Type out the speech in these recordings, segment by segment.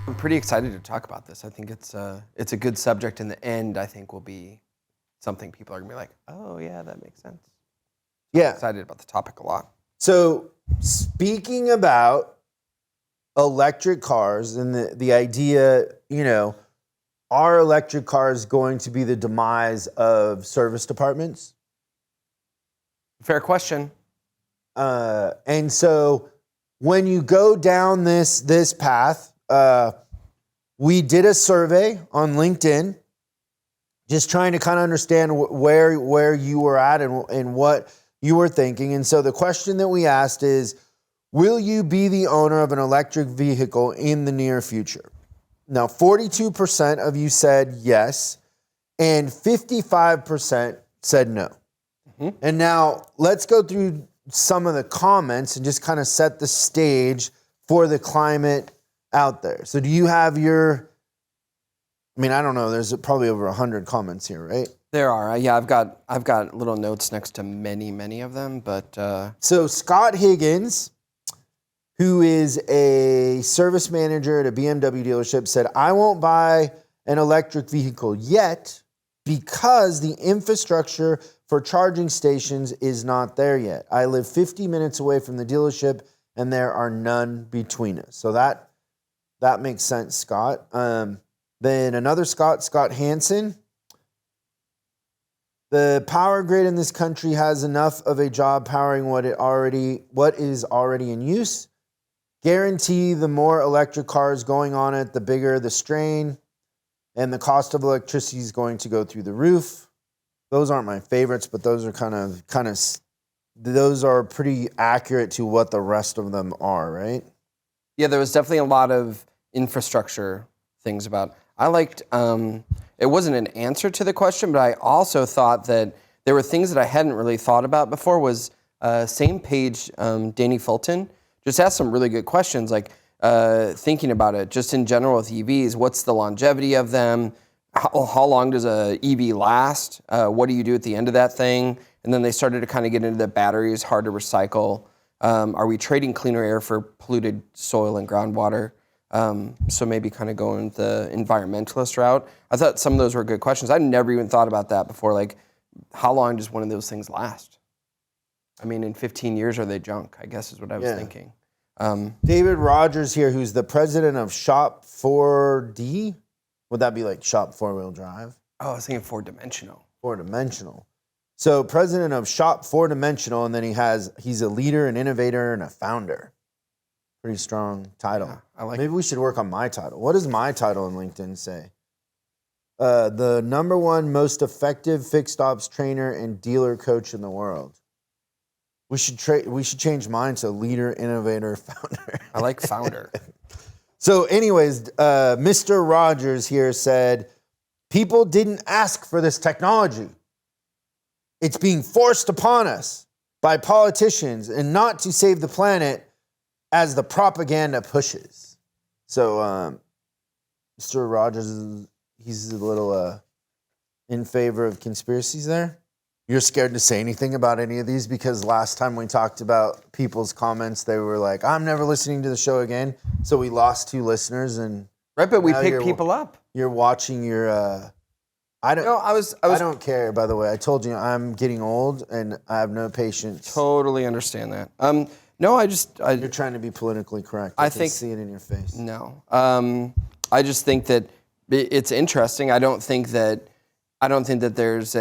I'm pretty excited to talk about this. I think it's a good subject. In the end, I think will be something people are gonna be like, oh yeah, that makes sense. I'm Yeah. excited about the topic a lot. So speaking about electric cars and the idea, are electric cars going to be the demise of service departments? Fair question. And so when you go down this path, we did a survey on LinkedIn, just trying to kind of understand where you were at and what you were thinking. And so the question that we asked is, will you be the owner of an electric vehicle in the near future? Now, 42% of you said yes, and 55% said no. Mm-hmm. And now let's go through some of the comments and just kind of set the stage for the climate out there. So do you have I don't know, there's probably over 100 comments here, right? There are. Yeah, I've got little notes next to many of them, but So Scott Higgins, who is a service manager at a BMW dealership, said, I won't buy an electric vehicle yet because the infrastructure for charging stations is not there yet. I live 50 minutes away from the dealership and there are none between us. So that makes sense, Scott. Then another Scott Hansen. The power grid in this country has enough of a job powering what is already in use. Guarantee the more electric cars going on it, the bigger the strain, and the cost of electricity is going to go through the roof. Those aren't my favorites, but those are those are pretty accurate to what the rest of them are, right? Yeah, there was definitely a lot of infrastructure things about. I liked, it wasn't an answer to the question, but I also thought that there were things that I hadn't really thought about before. Was same page, Danny Fulton just asked some really good questions, like thinking about it just in general with EVs. What's the longevity of them? How long does a EV last? What do you do at the end of that thing? And then they started to kind of get into the batteries, hard to recycle. Are we trading cleaner air for polluted soil and groundwater? So maybe kind of going the environmentalist route. I thought some of those were good questions. I'd never even thought about that before. Like, how long does one of those things last? I mean, in 15 years, are they junk? I guess is what I was thinking. David Rogers here, who's the president of Shop 4D. Would that be like Shop 4-wheel drive? Oh, I was thinking 4-dimensional. 4-dimensional. So president of Shop 4-dimensional, and then he's a leader, an innovator, and a founder. Pretty strong title. Yeah, I like. Maybe we should work on my title. What does my title on LinkedIn say? The #1 most effective fixed ops trainer and dealer coach in the world. We should change mine to leader, innovator, founder. I like founder. So anyways, Mr. Rogers here said, people didn't ask for this technology. It's being forced upon us by politicians and not to save the planet as the propaganda pushes. So Mr. Rogers, he's a little in favor of conspiracies there. You're scared to say anything about any of these because last time we talked about people's comments, they were like, I'm never listening to the show again. So we lost 2 listeners. And right, but we pick people up. You're watching your... I don't care, by the way. I told you I'm getting old and I have no patience. Totally understand that. No, you're trying to be politically correct. I think see it in your face. No. I just think that it's interesting. I don't think that there's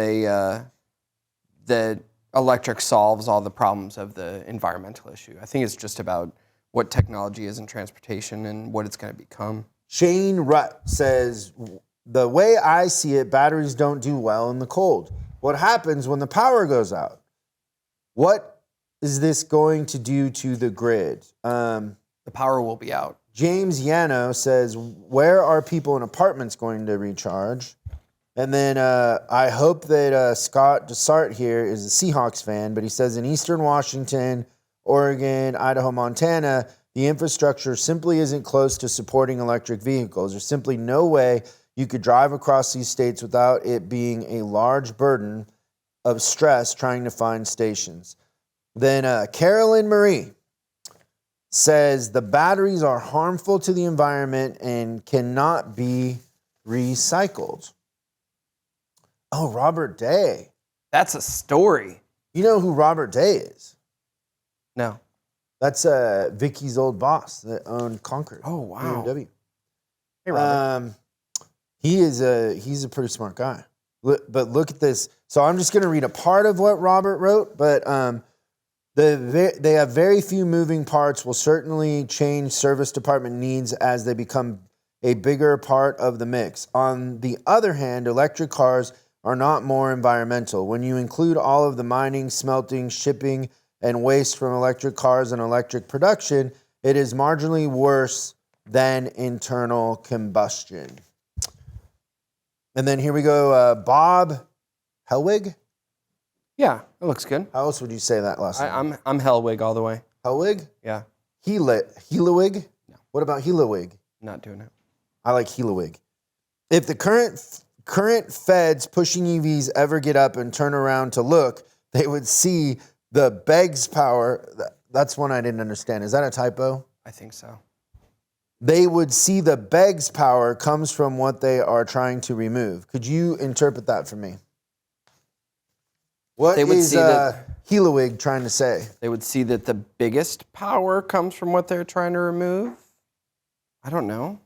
that electric solves all the problems of the environmental issue. I think it's just about what technology is in transportation and what it's going to become. Shane Rutt says, the way I see it, batteries don't do well in the cold. What happens when the power goes out? What is this going to do to the grid? The power will be out. James Yano says, where are people in apartments going to recharge? And then I hope that Scott Desart here is a Seahawks fan, but he says in Eastern Washington, Oregon, Idaho, Montana, the infrastructure simply isn't close to supporting electric vehicles. There's simply no way you could drive across these states without it being a large burden of stress trying to find stations. Then Carolyn Marie. says the batteries are harmful to the environment and cannot be recycled. Oh, Robert Day. That's a story. You know who Robert Day is? No. That's Vicky's old boss that owned Concord. Oh, wow. BMW. Hey, Robert. He's a pretty smart guy. But look at this. So I'm just going to read a part of what Robert wrote, but they have very few moving parts, will certainly change service department needs as they become a bigger part of the mix. On the other hand, electric cars are not more environmental. When you include all of the mining, smelting, shipping, and waste from electric cars and electric production, it is marginally worse than internal combustion. And then here we go, Bob Helwig. Yeah, it looks good. How else would you say that last name? I'm Hellwig all the way. Helwig? Yeah. Helawig? No. What about Helawig? Not doing it. I like Helawig. If the current feds pushing EVs ever get up and turn around to look, they would see the Beggs power. That's one I didn't understand. Is that a typo? I think so. They would see the Beggs power comes from what they are trying to remove. Could you interpret that for me? What is Helawig trying to say? They would see that the biggest power comes from what they're trying to remove? I don't know.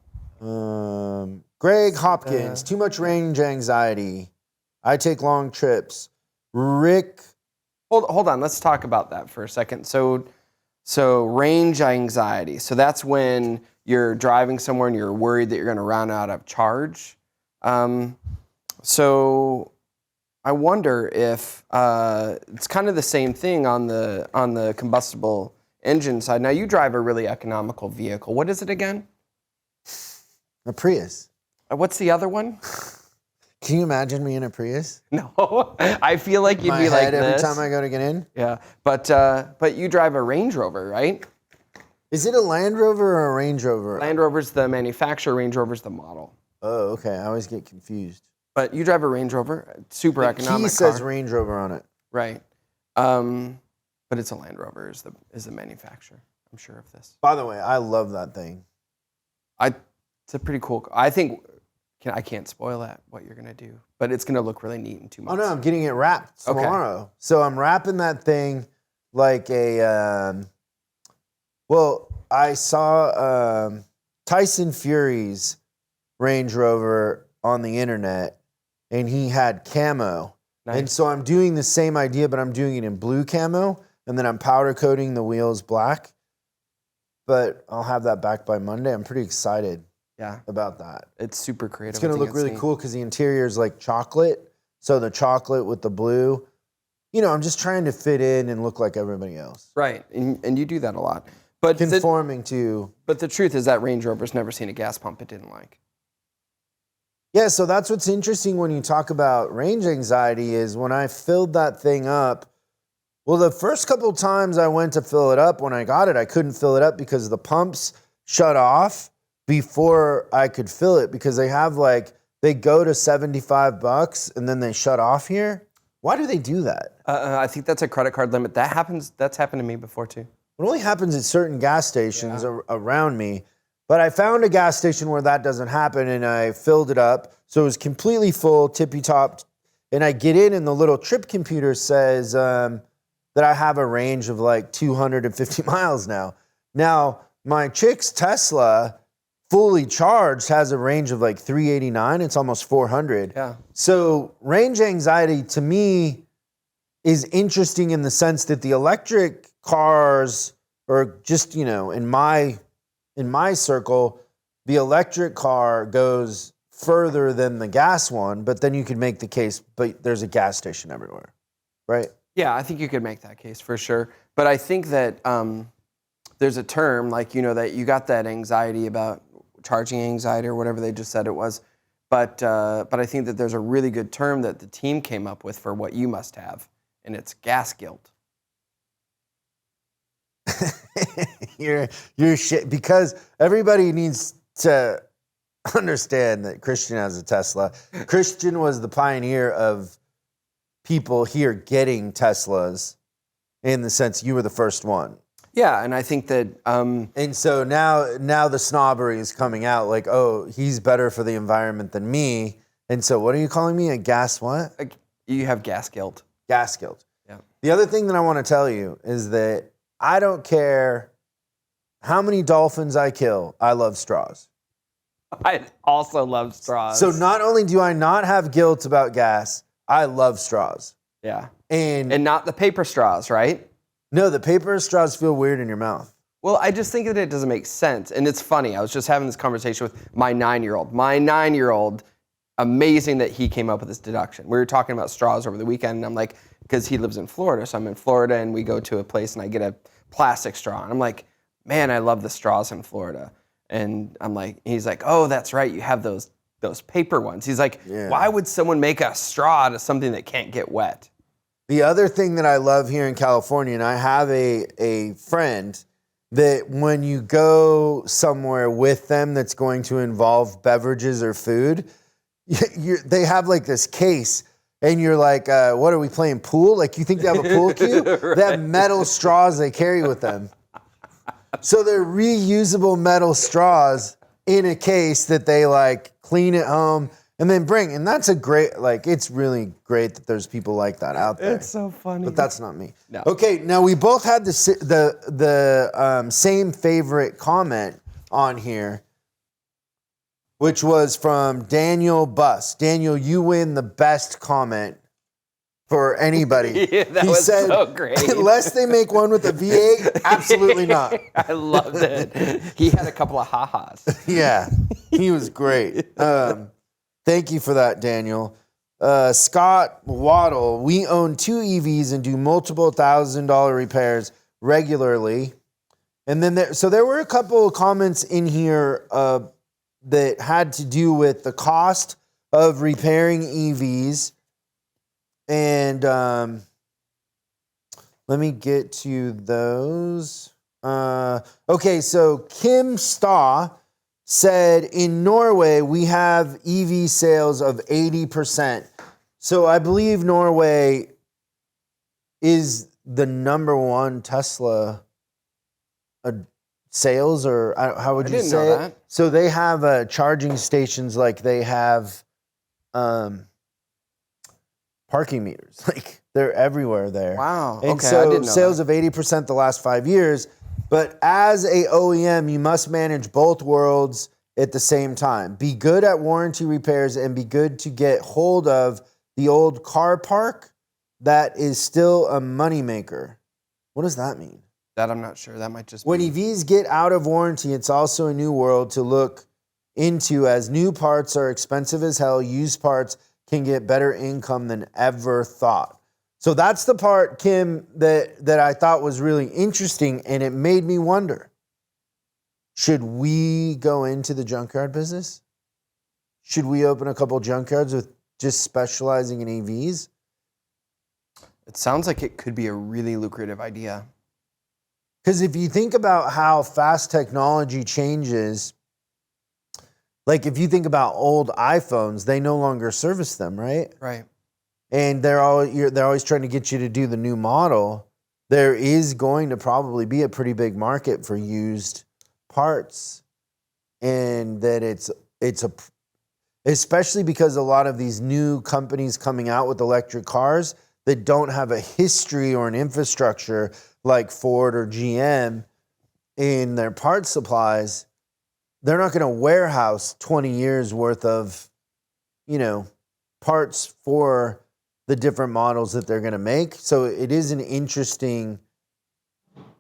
Greg Hopkins, too much range anxiety. I take long trips. Rick. Hold on, let's talk about that for a second. So range anxiety. So that's when you're driving somewhere and you're worried that you're going to run out of charge. So I wonder if it's kind of the same thing on the combustible engine side. Now you drive a really economical vehicle. What is it again? A Prius. What's the other one? Can you imagine me in a Prius? No, I feel like you'd My be like head every this. time I go to get in? Yeah, but you drive a Range Rover, right? Is it a Land Rover or a Range Rover? Land Rover's the manufacturer, Range Rover's the model. Oh, okay. I always get confused. But you drive a Range Rover, super economic Key says Range Rover on it. Right. But it's a Land Rover is the manufacturer. I'm sure of this. By the way, I love that thing. It's a pretty cool. I think I can't spoil that what you're gonna do, but it's gonna look really neat in 2 months. Oh no, I'm getting it wrapped tomorrow. Okay. So I'm wrapping that thing like a. Well, I saw Tyson Fury's Range Rover on the internet, and he had camo. Nice. And so I'm doing the same idea, but I'm doing it in blue camo, and then I'm powder coating the wheels black. But I'll have that back by Monday. I'm pretty excited. Yeah, about that. It's super creative. It's going to look really cool because the interior is like chocolate. So the chocolate with the blue. You know, I'm just trying to fit in and look like everybody else. Right, and you do that a lot. But conforming to. But the truth is that Range Rover's never seen a gas pump it didn't like. Yeah, so that's what's interesting when you talk about range anxiety is when I filled that thing up. Well, the first couple of times I went to fill it up, when I got it, I couldn't fill it up because the pumps shut off before I could fill it because they have they go to $75 and then they shut off here. Why do they do that? I think that's a credit card limit. That's happened to me before too. It only happens at certain gas stations around me. But I found a gas station where that doesn't happen and I filled it up. So it was completely full, tippy-topped. And I get in and the little trip computer says that I have a range of 250 miles now. Now, my chick's Tesla fully charged has a range of 389. It's almost 400. Yeah. So range anxiety to me is interesting in the sense that the electric cars are just, in my circle, the electric car goes further than the gas one, but then you could make the case, but there's a gas station everywhere, right? Yeah, I think you could make that case for sure. But I think that there's a term that you got that anxiety about charging anxiety or whatever they just said it was. But I think that there's a really good term that the team came up with for what you must have, and it's gas guilt. You're shit because everybody needs to understand that Christian has a Tesla. Christian was the pioneer of people here getting Teslas in the sense you were the first one. Yeah, and I think that And so now the snobbery is coming out, like, oh, he's better for the environment than me. And so what are you calling me? A gas what? you have gas guilt. Gas guilt. Yeah. The other thing that I want to tell you is that I don't care how many dolphins I kill, I love straws. I also love straws. So not only do I not have guilt about gas, I love straws. Yeah. And not the paper straws, right? no, the paper straws feel weird in your mouth. Well, I just think that it doesn't make sense. And it's funny. I was just having this conversation with my 9-year-old. My 9-year-old, amazing that he came up with this deduction. We were talking about straws over the weekend, and I'm like, because he lives in Florida, so I'm in Florida, and we go to a place, and I get a plastic straw. And I'm like, man, I love the straws in Florida. And I'm like, he's like, oh, that's right, you have those paper ones. He's like, why would someone make a straw out of something that can't get wet? The other thing that I love here in California, and I have a friend that when you go somewhere with them that's going to involve beverages or food, they have like this case, and you're like, what are we playing, pool? Like, you think they have a pool cue? Right. They have metal straws they carry with them. So they're reusable metal straws in a case that they like clean at home and then bring. And that's a great, like, it's really great that there's people like that out there. It's so funny. But that's not me. No. Okay, now we both had the same favorite comment on here, which was from Daniel Buss. Daniel, you win the best comment for anybody. Yeah, that was so great. Unless they make one with a V8, absolutely not. I loved it. He had a couple of ha-has. Yeah, he was great. Thank you for that, Daniel. Scott Waddle, we own 2 EVs and do multiple $1,000 repairs regularly. And then there were a couple of comments in here that had to do with the cost of repairing EVs. And let me get to those. Okay, so Kim Staw said in Norway we have EV sales of 80%. So I believe Norway is the #1 Tesla sales, or how would you say know it? that. So they have charging stations like they have parking meters. Like, they're everywhere there. Wow. And okay, so I didn't know sales that. of 80% the last 5 years. But as a OEM, you must manage both worlds at the same time. Be good at warranty repairs and be good to get hold of the old car park that is still a moneymaker. What does that mean? That I'm not sure. That might just When be... EVs get out of warranty, it's also a new world to look into, as new parts are expensive as hell. Used parts can get better income than ever thought. So that's the part, Kim, that I thought was really interesting, and it made me wonder, should we go into the junkyard business? Should we open a couple junkyards with just specializing in EVs? It sounds like it could be a really lucrative idea. Because if you think about how fast technology changes, like if you think about old iPhones, they no longer service them, right? Right. And they're always trying to get you to do the new model. There is going to probably be a pretty big market for used parts, and that it's especially because a lot of these new companies coming out with electric cars that don't have a history or an infrastructure like Ford or GM in their parts supplies, they're not going to warehouse 20 years worth of, parts for the different models that they're going to make. So it is an interesting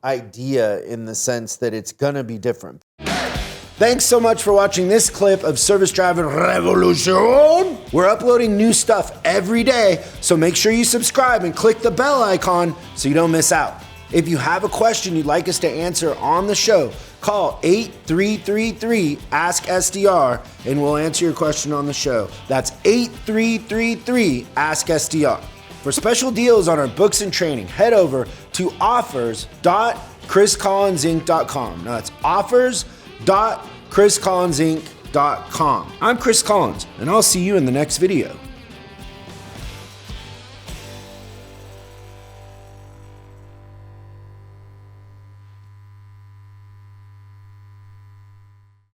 idea in the sense that it's going to be different. Thanks so much for watching this clip of Service Driving Revolution. We're uploading new stuff every day, so make sure you subscribe and click the bell icon so you don't miss out. If you have a question you'd like us to answer on the show, call 8333-ASK-SDR and we'll answer your question on the show. That's 8333-ASK-SDR. For special deals on our books and training, head over to offers.chriscollinsinc.com. Now that's offers.chriscollinsinc.com. I'm Chris Collins, and I'll see you in the next video.